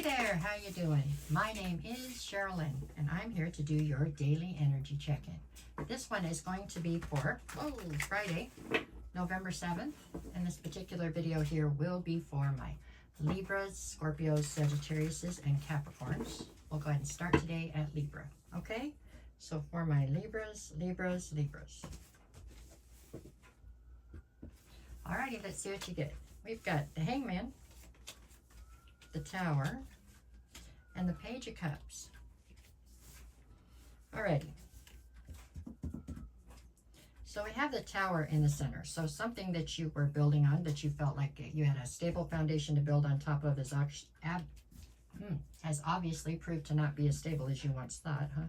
there, how you doing? My name is Sherilyn, and I'm here to do your daily energy check-in. This one is going to be for Friday, November 7th, and this particular video here will be for my Libras, Scorpios, Sagittariuses, and Capricorns. We'll go ahead and start today at Libra, okay? So for my Libras. Alrighty, let's see what you get. We've got the Hangman, the Tower, and the Page of Cups. Alrighty. So we have the Tower in the center. So something that you were building on, that you felt like you had a stable foundation to build on top of, has obviously proved to not be as stable as you once thought, huh?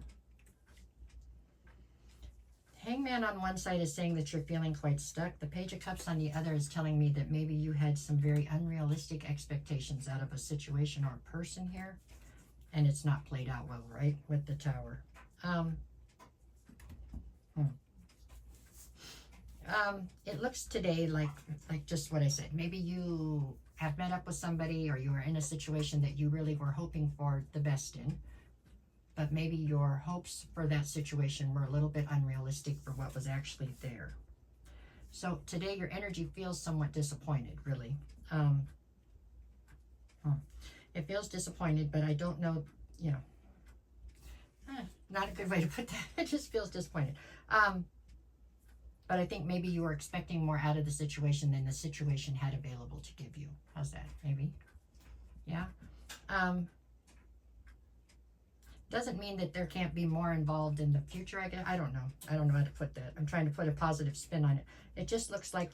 Hangman on one side is saying that you're feeling quite stuck. The Page of Cups on the other is telling me that maybe you had some very unrealistic expectations out of a situation or a person here, and it's not played out well, right, with the Tower. It looks today like just what I said. Maybe you have met up with somebody, or you are in a situation that you really were hoping for the best in, but maybe your hopes for that situation were a little bit unrealistic for what was actually there. So today your energy feels somewhat disappointed, really. It feels disappointed, but I don't know, you know, not a good way to put that. It just feels disappointed. But I think maybe you were expecting more out of the situation than the situation had available to give you. How's that? Maybe? Yeah? Doesn't mean that there can't be more involved in the future, I guess. I don't know. I don't know how to put that. I'm trying to put a positive spin on it. It just looks like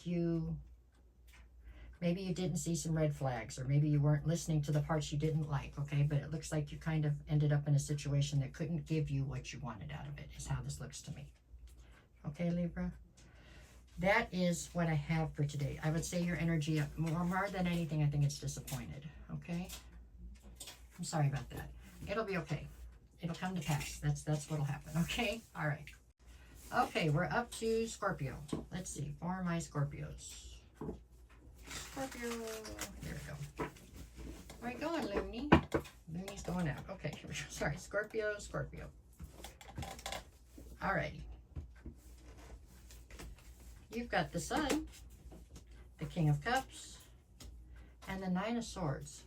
maybe you didn't see some red flags, or maybe you weren't listening to the parts you didn't like, okay? But it looks like you kind of ended up in a situation that couldn't give you what you wanted out of it, is how this looks to me. Okay, Libra? That is what I have for today. I would say your energy, more than anything, I think it's disappointed, okay? I'm sorry about that. It'll be okay. It'll come to pass. That's what'll happen, okay? All right. Okay, we're up to Scorpio. Let's see, for my Scorpios. Scorpio, here we go. Where you going, Looney? Looney's going out. Okay, here we go. Sorry, Scorpio. All righty. You've got the Sun, the King of Cups, and the Nine of Swords.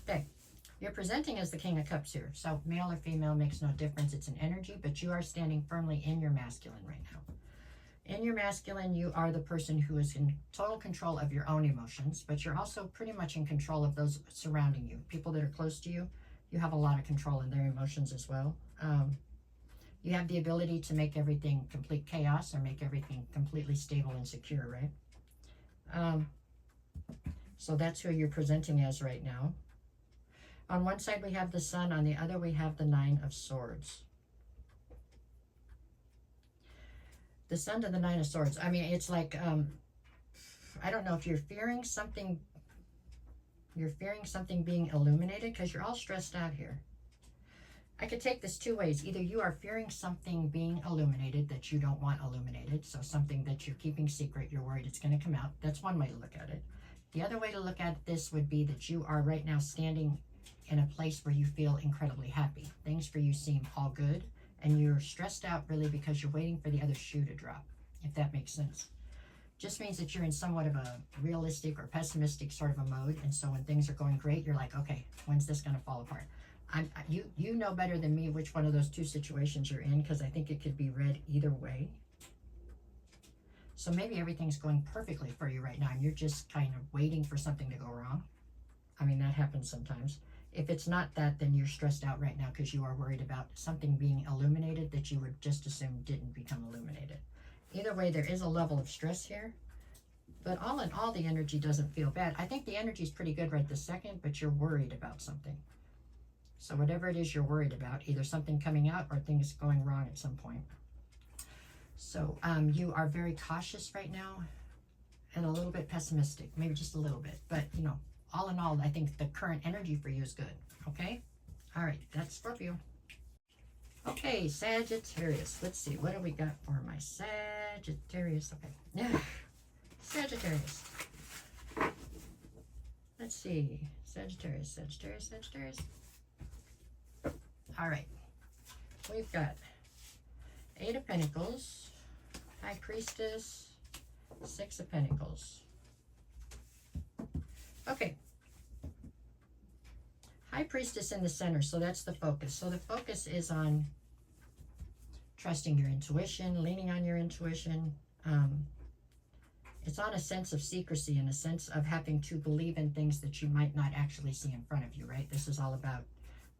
Okay. You're presenting as the King of Cups here, so male or female makes no difference. It's an energy, but you are standing firmly in your masculine right now. In your masculine, you are the person who is in total control of your own emotions, but you're also pretty much in control of those surrounding you. People that are close to you, you have a lot of control in their emotions as well. You have the ability to make everything complete chaos, or make everything completely stable and secure, right? So that's who you're presenting as right now. On one side, we have the Sun. On the other, we have the Nine of Swords. The Sun to the Nine of Swords. I mean, it's like, I don't know if you're fearing something. You're fearing something being illuminated, because you're all stressed out here. I could take this two ways. Either you are fearing something being illuminated that you don't want illuminated. So something that you're keeping secret, you're worried it's going to come out. That's one way to look at it. The other way to look at this would be that you are right now standing in a place where you feel incredibly happy. Things for you seem all good, and you're stressed out really because you're waiting for the other shoe to drop, if that makes sense. Just means that you're in somewhat of a realistic or pessimistic sort of a mode, and so when things are going great, you're like, okay, when's this going to fall apart? You know better than me which one of those two situations you're in, because I think it could be read either way. So maybe everything's going perfectly for you right now, and you're just kind of waiting for something to go wrong. I mean, that happens sometimes. If it's not that, then you're stressed out right now because you are worried about something being illuminated that you would just assume didn't become illuminated. Either way, there is a level of stress here. But all in all, the energy doesn't feel bad. I think the energy is pretty good right this second, but you're worried about something. So whatever it is you're worried about, either something coming out or things going wrong at some point. So you are very cautious right now and a little bit pessimistic, maybe just a little bit. But, you know, all in all, I think the current energy for you is good, okay? All right, that's Scorpio. Okay, Sagittarius. Let's see, what do we got for my Sagittarius? Okay, yeah, Sagittarius. Let's see. Sagittarius, Sagittarius, Sagittarius. All right. We've got 8 of Pentacles, High Priestess, 6 of Pentacles. Okay. High Priestess in the center, so that's the focus. So the focus is on trusting your intuition, leaning on your intuition. It's on a sense of secrecy and a sense of having to believe in things that you might not actually see in front of you, right? This is all about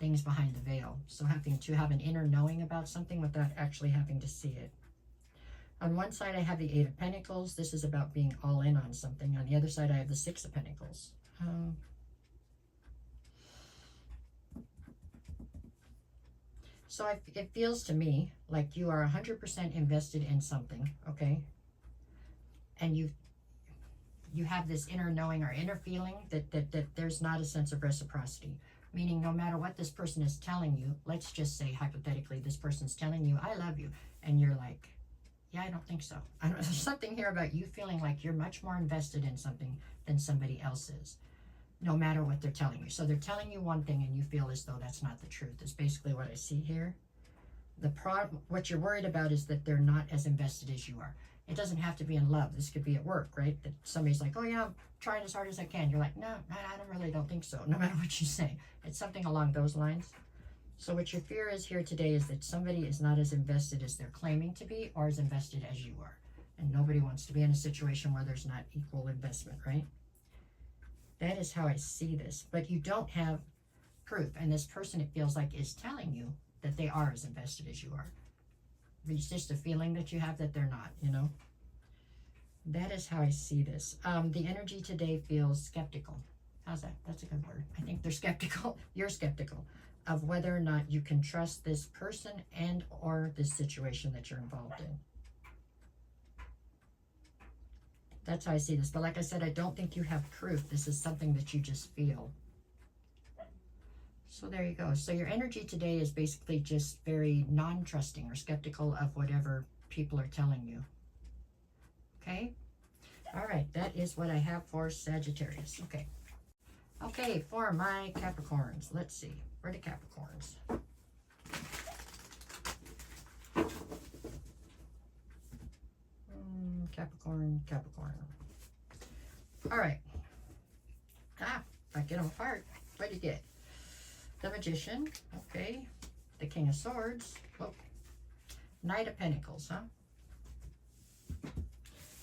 things behind the veil. So having to have an inner knowing about something without actually having to see it. On one side, I have the 8 of Pentacles. This is about being all in on something. On the other side, I have the 6 of Pentacles. So it feels to me like you are 100% invested in something, okay? And you have this inner knowing or inner feeling that there's not a sense of reciprocity. Meaning no matter what this person is telling you, let's just say hypothetically, this person's telling you, I love you. And you're like, yeah, I don't think so. There's something here about you feeling like you're much more invested in something than somebody else is, no matter what they're telling you. So they're telling you one thing and you feel as though that's not the truth. Is basically what I see here. What you're worried about is that they're not as invested as you are. It doesn't have to be in love. This could be at work, right? That somebody's like, oh yeah, I'm trying as hard as I can. You're like, no, I don't think so, no matter what you say. It's something along those lines. So what your fear is here today is that somebody is not as invested as they're claiming to be or as invested as you are. And nobody wants to be in a situation where there's not equal investment, right? That is how I see this. But you don't have proof. And this person, it feels like, is telling you that they are as invested as you are. It's just a feeling that you have that they're not, you know? That is how I see this. The energy today feels skeptical. How's that? That's a good word. I think they're skeptical. You're skeptical of whether or not you can trust this person and or this situation that you're involved in. That's how I see this. But like I said, I don't think you have proof. This is something that you just feel. So there you go. So your energy today is basically just very non-trusting or skeptical of whatever people are telling you. Okay? All right. That is what I have for Sagittarius. Okay. Okay, for my Capricorns. Let's see. Where are the Capricorns? Capricorn, Capricorn. All right. If I get them apart, what do you get? The Magician. Okay. The King of Swords. Oh. Knight of Pentacles, huh?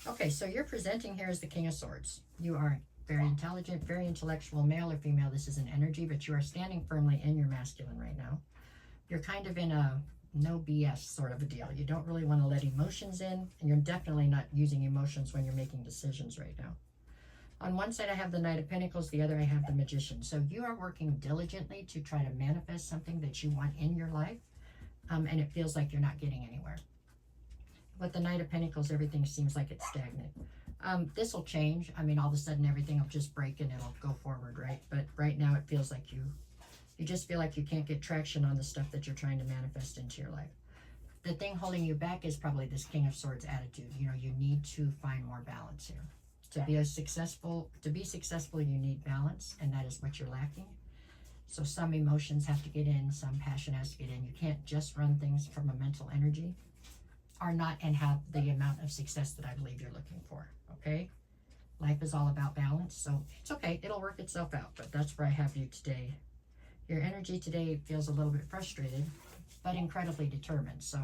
Okay, so you're presenting here as the King of Swords. You are very intelligent, very intellectual, male or female. This is an energy, but you are standing firmly in your masculine right now. You're kind of in a no BS sort of a deal. You don't really want to let emotions in, and you're definitely not using emotions when you're making decisions right now. On one side, I have the Knight of Pentacles. The other, I have the Magician. So you are working diligently to try to manifest something that you want in your life, and it feels like you're not getting anywhere. With the Knight of Pentacles, everything seems like it's stagnant. This will change. I mean, all of a sudden, everything will just break and it'll go forward, right? But right now, it feels like you just feel like you can't get traction on the stuff that you're trying to manifest into your life. The thing holding you back is probably this King of Swords attitude. You know, you need to find more balance here. To be successful, you need balance, and that is what you're lacking. So some emotions have to get in, some passion has to get in. You can't just run things from a mental energy or not and have the amount of success that I believe you're looking for, okay? Life is all about balance, so it's okay. It'll work itself out, but that's where I have you today. Your energy today feels a little bit frustrated, but incredibly determined. So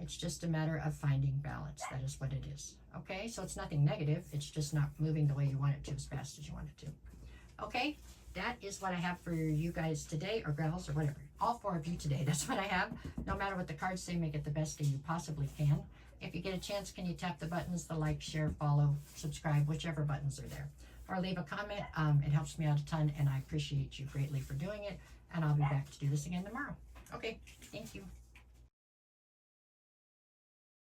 it's just a matter of finding balance. That is what it is. Okay, so it's nothing negative. It's just not moving the way you want it to as fast as you want it to. Okay, that is what I have for you guys today, or gals, or whatever. All 4 of you today. That's what I have. No matter what the cards say, make it the best day you possibly can. If you get a chance, can you tap the buttons, the like, share, follow, subscribe, whichever buttons are there. Or leave a comment. It helps me out a ton, and I appreciate you greatly for doing it. And I'll be back to do this again tomorrow. Okay, thank you.